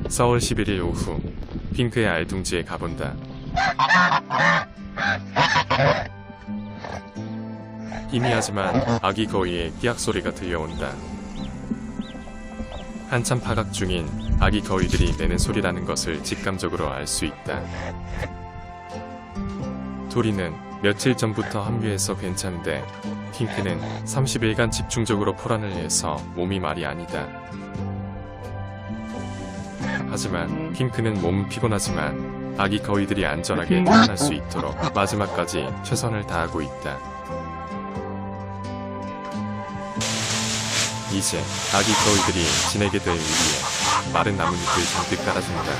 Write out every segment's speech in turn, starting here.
4월 11일 오후 핑크의 알둥지에 가본다. 희미하지만 아기 거위의 끼악 소리가 들려온다. 한참 파각 중인 아기 거위들이 내는 소리라는 것을 직감적으로 알 수 있다. 토리는 며칠 전부터 합류해서 괜찮은데 핑크는 30일간 집중적으로 포란을 해서 몸이 말이 아니다. 하지만 핑크는 몸은 피곤하지만 아기 거위들이 안전하게 태어날 수 있도록 마지막까지 최선을 다하고 있다. 이제 아기 거위들이 지내게 될 위기에 마른 나뭇잎을 잔뜩 깔아준다.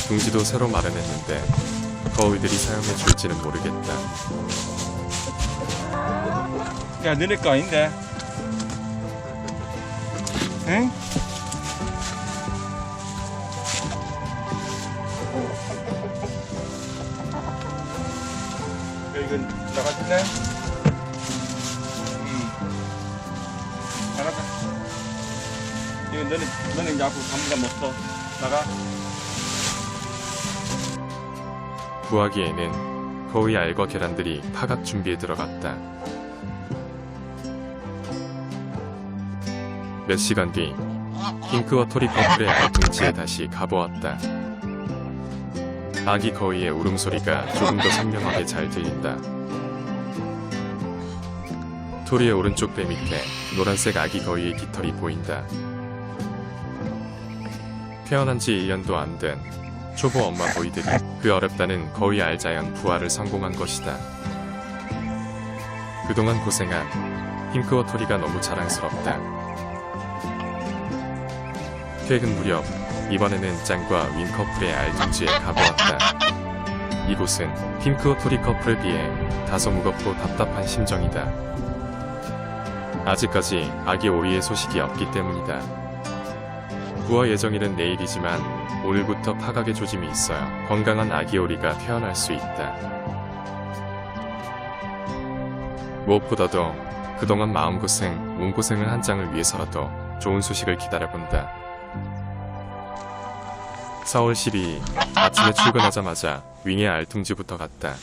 둥지도 새로 마련했는데 거위들이 사용해 줄지는 모르겠다. 야, 너네 거 아닌데? 응? 야, 이건 나가줄래? 나가자. 이건 너네 이제 앞으로 당분간 못 써. 나가. 구하기에는 거위 알과 계란들이 파각 준비에 들어갔다. 몇 시간 뒤 핑크와 토리 커플의 알둥지에 다시 가보았다. 아기 거위의 울음소리가 조금 더 선명하게 잘 들린다. 토리의 오른쪽 배 밑에 노란색 아기 거위의 깃털이 보인다. 태어난 지 1년도 안 된 초보 엄마 거위들이 그 어렵다는 거위 알자연 부화를 성공한 것이다. 그동안 고생한 핑크와 토리가 너무 자랑스럽다. 퇴근 무렵 이번에는 짱과 윈 커플의 알둥지에 가보았다. 이곳은 핑크와 토리 커플에 비해 다소 무겁고 답답한 심정이다. 아직까지 아기 오리의 소식이 없기 때문이다. 부화 예정일은 내일이지만 오늘부터 파각의 조짐이 있어야 건강한 아기 오리가 태어날 수 있다. 무엇보다도 그동안 마음고생, 몸고생을 한 짱을 위해서라도 좋은 소식을 기다려본다. 4월 12일 아침에 출근하자마자 윙의 알둥지부터 갔다.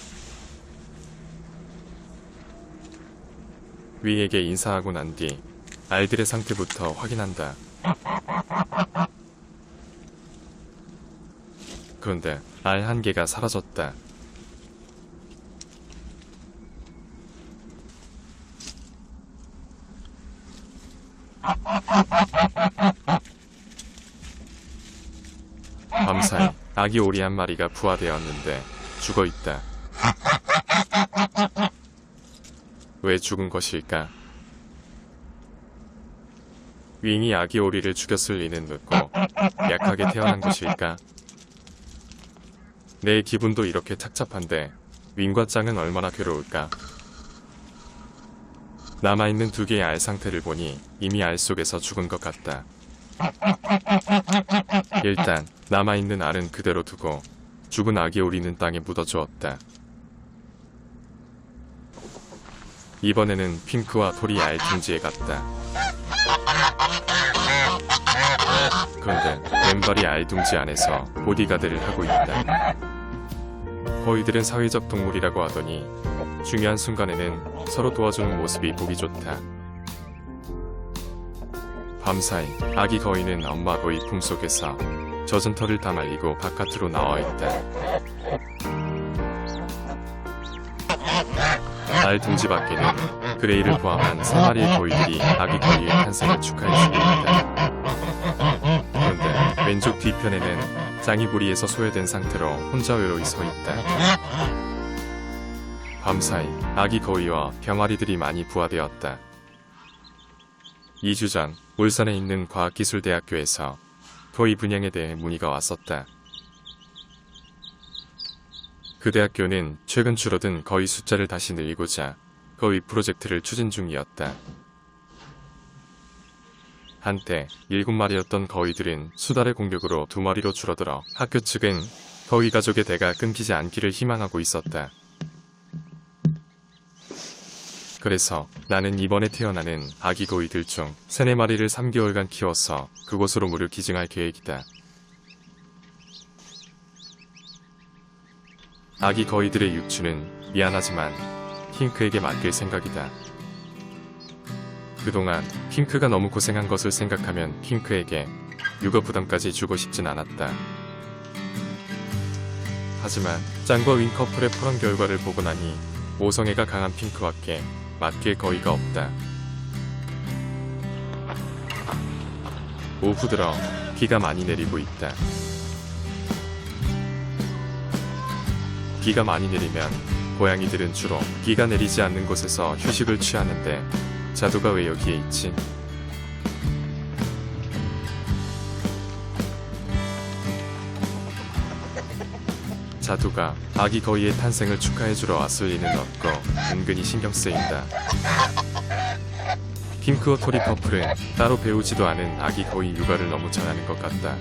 윙에게 인사하고 난 뒤 알들의 상태부터 확인한다. 그런데 알 한 개가 사라졌다. 밤사이 아기 오리 한 마리가 부화되었는데 죽어있다. 왜 죽은 것일까? 윙이 아기 오리를 죽였을 리는 없고 약하게 태어난 것일까? 내 기분도 이렇게 착잡한데 윙과 짱은 얼마나 괴로울까? 남아있는 두 개의 알 상태를 보니 이미 알 속에서 죽은 것 같다. 일단 남아있는 알은 그대로 두고 죽은 아기 오리는 땅에 묻어주었다. 이번에는 핑크와 토리 알둥지에 갔다. 그런데 왼발이 알둥지 안에서 보디가드를 하고 있다. 거위들은 사회적 동물이라고 하더니 중요한 순간에는 서로 도와주는 모습이 보기 좋다. 밤사이 아기 거위는 엄마 거위 품속에서 젖은 털을 다 말리고 바깥으로 나와 있다. 알둥지 밖에는 그레이를 포함한 3마리의 거위들이 아기 거위의 탄생을 축하해주고 있다. 그런데 왼쪽 뒤편에는 짱이 무리에서 소외된 상태로 혼자 외로이 서 있다. 밤사이 아기 거위와 병아리들이 많이 부화되었다. 2주 전 울산에 있는 과학기술대학교에서 거위 분양에 대해 문의가 왔었다. 그 대학교는 최근 줄어든 거위 숫자를 다시 늘리고자 거위 프로젝트를 추진 중이었다. 한때 7마리였던 거위들은 수달의 공격으로 2마리로 줄어들어 학교 측은 거위 가족의 대가 끊기지 않기를 희망하고 있었다. 그래서 나는 이번에 태어나는 아기 거위들 중 3-4마리를 3개월간 키워서 그곳으로 무료 기증할 계획이다. 아기 거위들의 육추는 미안하지만 핑크에게 맡길 생각이다. 그동안 핑크가 너무 고생한 것을 생각하면 핑크에게 육아 부담까지 주고 싶진 않았다. 하지만 짱과 윈 커플의 포럼 결과를 보고 나니 모성애가 강한 핑크밖에 맡길 거위가 없다. 오후 들어 비가 많이 내리고 있다. 비가 많이 내리면 고양이들은 주로 비가 내리지 않는 곳에서 휴식을 취하는데 자두가 왜 여기에 있지? 자두가 아기 거위의 탄생을 축하해주러 왔을 리는 없고 은근히 신경 쓰인다. 핑크와 토리 커플은 따로 배우지도 않은 아기 거위 육아를 너무 잘하는 것 같다.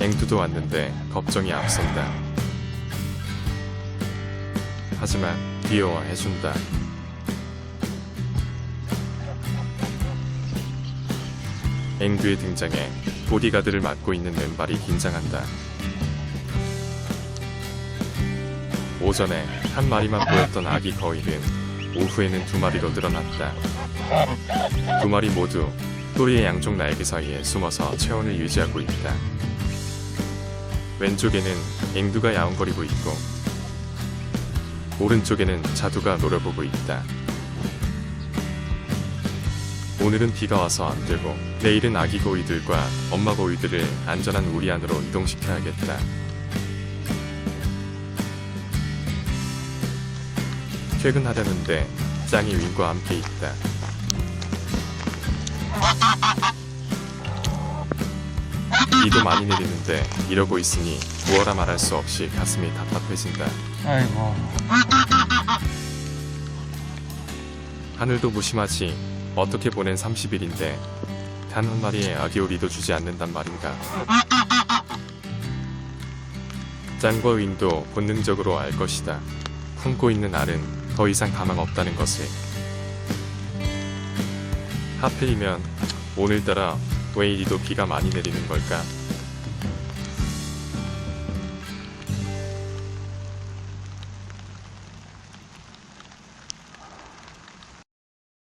앵두도 왔는데 걱정이 앞선다. 하지만 귀여워해준다. 앵두의 등장에 보디가드를 맡고 있는 맨발이 긴장한다. 오전에 1마리만 보였던 아기 거위는 오후에는 2마리로 늘어났다. 2마리 모두 또리의 양쪽 날개 사이에 숨어서 체온을 유지하고 있다. 왼쪽에는 앵두가 야옹거리고 있고 오른쪽에는 자두가 노려보고 있다. 오늘은 비가 와서 안 되고 내일은 아기 거위들과 엄마 거위들을 안전한 우리 안으로 이동시켜야겠다. 퇴근하려는데 짱이 윈과 함께 있다. 비도 많이 내리는데 이러고 있으니 무어라 말할 수 없이 가슴이 답답해진다. 아이고. 하늘도 무심하지. 어떻게 보낸 30일인데 단 1마리의 아기 오리도 주지 않는단 말인가. 짱과 윈도 본능적으로 알 것이다. 품고 있는 알은 더 이상 가망 없다는 것을. 하필이면 오늘따라 왜 이리도 비가 많이 내리는 걸까?